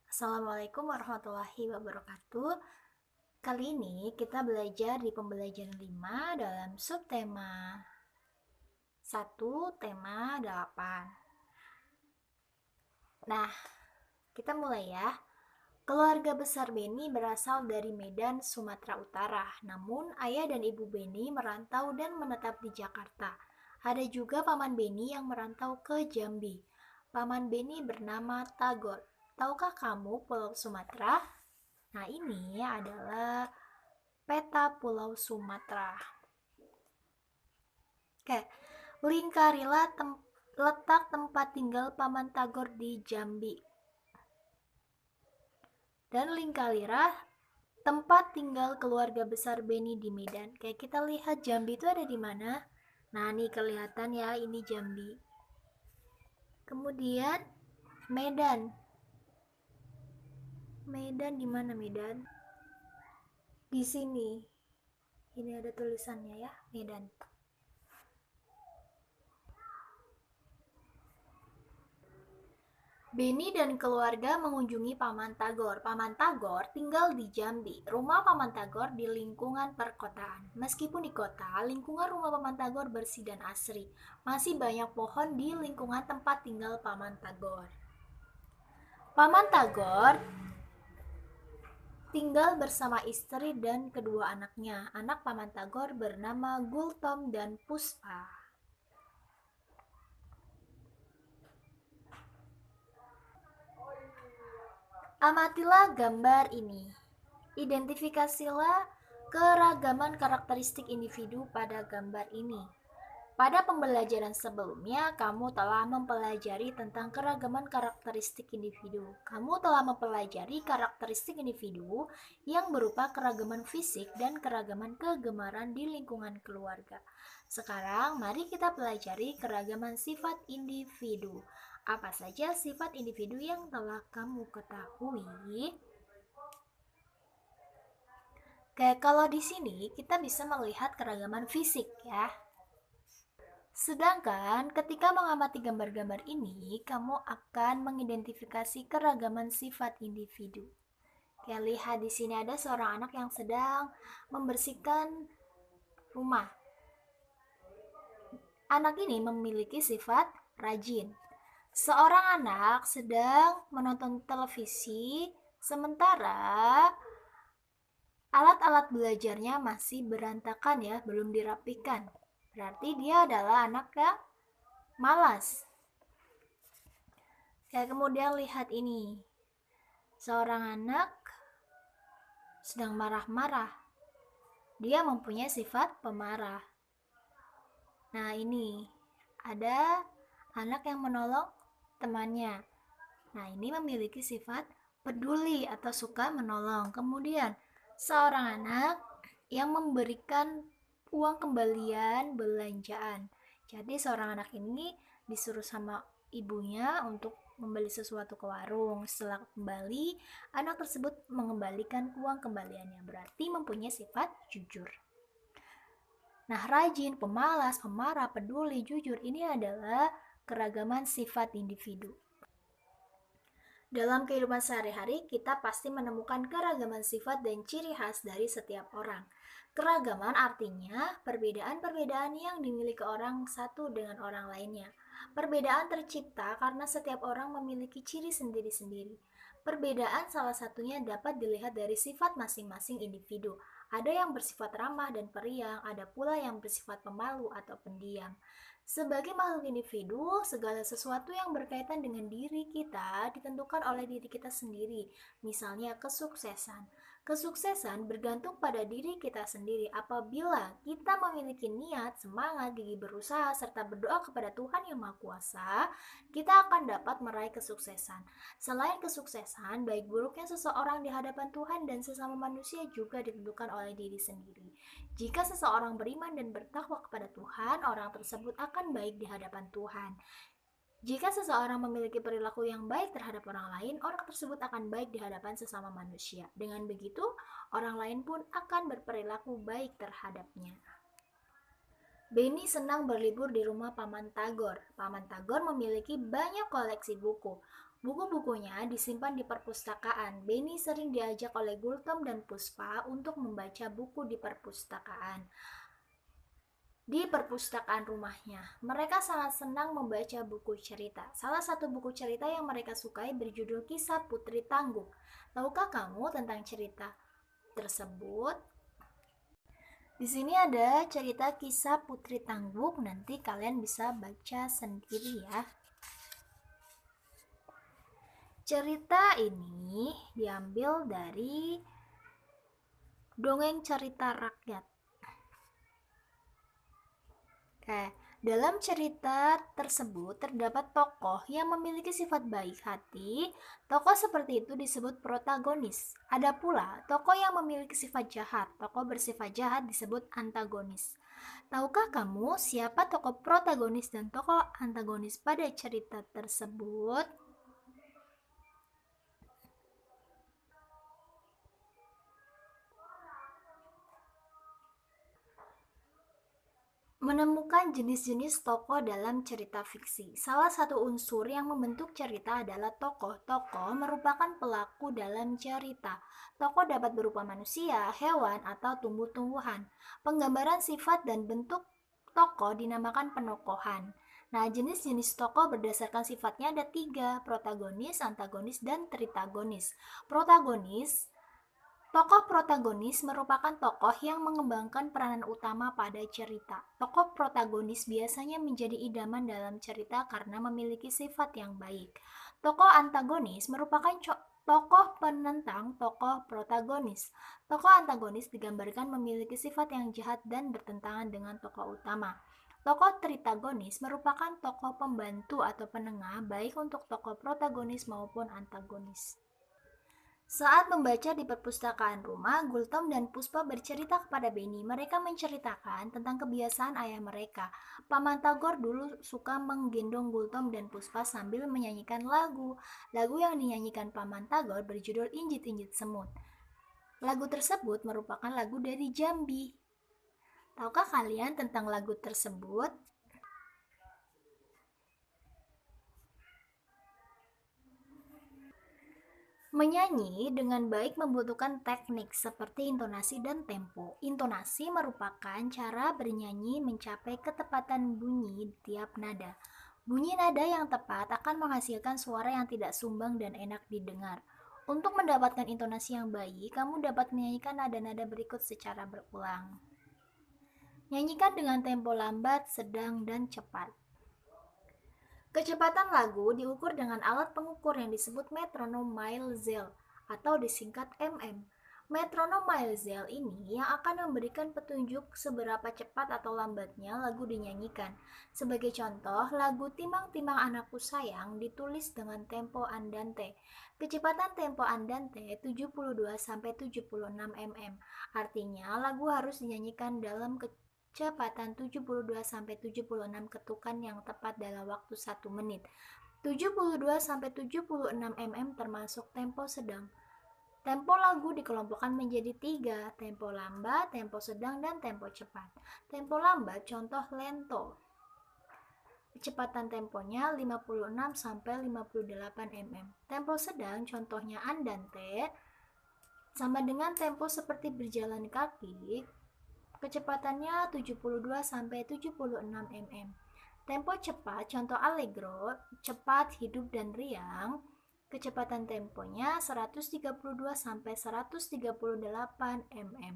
Assalamualaikum warahmatullahi wabarakatuh. Kali ini kita belajar di pembelajaran 5 dalam subtema 1, tema 8. Nah, kita mulai ya. Keluarga besar Beni berasal dari Medan, Sumatera Utara. Namun, ayah dan ibu Beni merantau dan menetap di Jakarta. Ada juga paman Beni yang merantau ke Jambi. Paman Beni bernama Tagor. Tahukah kamu Pulau Sumatera? Nah, ini adalah peta Pulau Sumatera. Oke, lingkarilah letak tempat tinggal Paman Tagor di Jambi. Dan lingkarilah tempat tinggal keluarga besar Beni di Medan. Kayak kita lihat Jambi itu ada di mana? Nah, ini kelihatan ya, ini Jambi. Kemudian Medan. Medan di mana Medan? Di sini. Ini ada tulisannya ya, Medan. Beni dan keluarga mengunjungi Paman Tagor. Paman Tagor tinggal di Jambi. Rumah Paman Tagor di lingkungan perkotaan. Meskipun di kota, lingkungan rumah Paman Tagor bersih dan asri. Masih banyak pohon di lingkungan tempat tinggal Paman Tagor. Paman Tagor tinggal bersama istri dan kedua anaknya. Anak Paman Tagor bernama Gultom dan Puspa. Amatilah gambar ini. Identifikasilah keragaman karakteristik individu pada gambar ini. Pada pembelajaran sebelumnya, kamu telah mempelajari tentang keragaman karakteristik individu. Kamu telah mempelajari karakteristik individu yang berupa keragaman fisik dan keragaman kegemaran di lingkungan keluarga. Sekarang, mari kita pelajari keragaman sifat individu. Apa saja sifat individu yang telah kamu ketahui? Oke, kalau di sini kita bisa melihat keragaman fisik ya. Sedangkan ketika mengamati gambar-gambar ini, kamu akan mengidentifikasi keragaman sifat individu. Kayak lihat di sini ada seorang anak yang sedang membersihkan rumah. Anak ini memiliki sifat rajin. Seorang anak sedang menonton televisi, sementara alat-alat belajarnya masih berantakan ya, belum dirapikan. Berarti dia adalah anak yang malas. Ya, kemudian lihat ini. Seorang anak sedang marah-marah. Dia mempunyai sifat pemarah. Nah, ini ada anak yang menolong temannya. Nah, ini memiliki sifat peduli atau suka menolong. Kemudian, seorang anak yang memberikan uang kembalian belanjaan. Jadi, seorang anak ini disuruh sama ibunya untuk membeli sesuatu ke warung. Setelah kembali, anak tersebut mengembalikan uang kembaliannya. Berarti mempunyai sifat jujur. Nah, rajin, pemalas, pemarah, peduli, jujur ini adalah keragaman sifat individu. Dalam kehidupan sehari-hari, kita pasti menemukan keragaman sifat dan ciri khas dari setiap orang. Keragaman artinya perbedaan-perbedaan yang dimiliki orang satu dengan orang lainnya. Perbedaan tercipta karena setiap orang memiliki ciri sendiri-sendiri. Perbedaan salah satunya dapat dilihat dari sifat masing-masing individu. Ada yang bersifat ramah dan periang, ada pula yang bersifat pemalu atau pendiam. Sebagai makhluk individu, segala sesuatu yang berkaitan dengan diri kita ditentukan oleh diri kita sendiri. Misalnya kesuksesan. Kesuksesan bergantung pada diri kita sendiri. Apabila kita memiliki niat, semangat, gigi berusaha, serta berdoa kepada Tuhan Yang Maha Kuasa, kita akan dapat meraih kesuksesan. Selain kesuksesan, baik buruknya seseorang di hadapan Tuhan dan sesama manusia juga ditentukan oleh diri sendiri. Jika seseorang beriman dan bertakwa kepada Tuhan, orang tersebut akan baik di hadapan Tuhan. Jika seseorang memiliki perilaku yang baik terhadap orang lain, orang tersebut akan baik di hadapan sesama manusia. Dengan begitu, orang lain pun akan berperilaku baik terhadapnya. Beni senang berlibur di rumah Paman Tagor. Paman Tagor memiliki banyak koleksi buku. Buku-bukunya disimpan di perpustakaan. Benny sering diajak oleh Gultom dan Puspa untuk membaca buku di perpustakaan. Di perpustakaan rumahnya, mereka sangat senang membaca buku cerita. Salah satu buku cerita yang mereka sukai berjudul Kisah Putri Tangguk. Tahukah kamu tentang cerita tersebut? Di sini ada cerita Kisah Putri Tangguk, nanti kalian bisa baca sendiri ya. Cerita ini diambil dari dongeng cerita rakyat. Dalam cerita tersebut terdapat tokoh yang memiliki sifat baik hati. Tokoh seperti itu disebut protagonis. Ada pula tokoh yang memiliki sifat jahat. Tokoh bersifat jahat disebut antagonis. Tahukah kamu siapa tokoh protagonis dan tokoh antagonis pada cerita tersebut? Menemukan jenis-jenis tokoh dalam cerita fiksi. Salah satu unsur yang membentuk cerita adalah tokoh. Tokoh merupakan pelaku dalam cerita. Tokoh dapat berupa manusia, hewan, atau tumbuh-tumbuhan. Penggambaran sifat dan bentuk tokoh dinamakan penokohan. Nah, jenis-jenis tokoh berdasarkan sifatnya ada 3, protagonis, antagonis, dan tritagonis. Tokoh protagonis merupakan tokoh yang mengembangkan peranan utama pada cerita. Tokoh protagonis biasanya menjadi idaman dalam cerita karena memiliki sifat yang baik. Tokoh antagonis merupakan tokoh penentang tokoh protagonis. Tokoh antagonis digambarkan memiliki sifat yang jahat dan bertentangan dengan tokoh utama. Tokoh tritagonis merupakan tokoh pembantu atau penengah baik untuk tokoh protagonis maupun antagonis. Saat membaca di perpustakaan rumah, Gultom dan Puspa bercerita kepada Benny. Mereka menceritakan tentang kebiasaan ayah mereka. Paman Tagor dulu suka menggendong Gultom dan Puspa sambil menyanyikan lagu. Lagu yang dinyanyikan Paman Tagor berjudul Injit-Injit Semut. Lagu tersebut merupakan lagu dari Jambi. Tahukah kalian tentang lagu tersebut? Menyanyi dengan baik membutuhkan teknik seperti intonasi dan tempo. Intonasi merupakan cara bernyanyi mencapai ketepatan bunyi tiap nada. Bunyi nada yang tepat akan menghasilkan suara yang tidak sumbang dan enak didengar. Untuk mendapatkan intonasi yang baik, kamu dapat menyanyikan nada-nada berikut secara berulang. Nyanyikan dengan tempo lambat, sedang, dan cepat. Kecepatan lagu diukur dengan alat pengukur yang disebut metronom Mailzel atau disingkat mm. Metronom Mailzel ini yang akan memberikan petunjuk seberapa cepat atau lambatnya lagu dinyanyikan. Sebagai contoh, lagu Timang-Timang Anakku Sayang ditulis dengan tempo andante. Kecepatan tempo andante 72-76 mm. Artinya, lagu harus dinyanyikan dalam kecepatan 72-76 ketukan yang tepat dalam waktu 1 menit. 72-76 mm termasuk tempo sedang. Tempo lagu dikelompokkan menjadi 3, tempo lambat, tempo sedang, dan tempo cepat. Tempo lambat contoh lento. Kecepatan temponya 56-58 mm. Tempo sedang contohnya andante sama dengan tempo seperti berjalan kaki. Kecepatannya 72-76 mm. Tempo cepat, contoh allegro, cepat, hidup, dan riang. Kecepatan temponya 132-138 mm.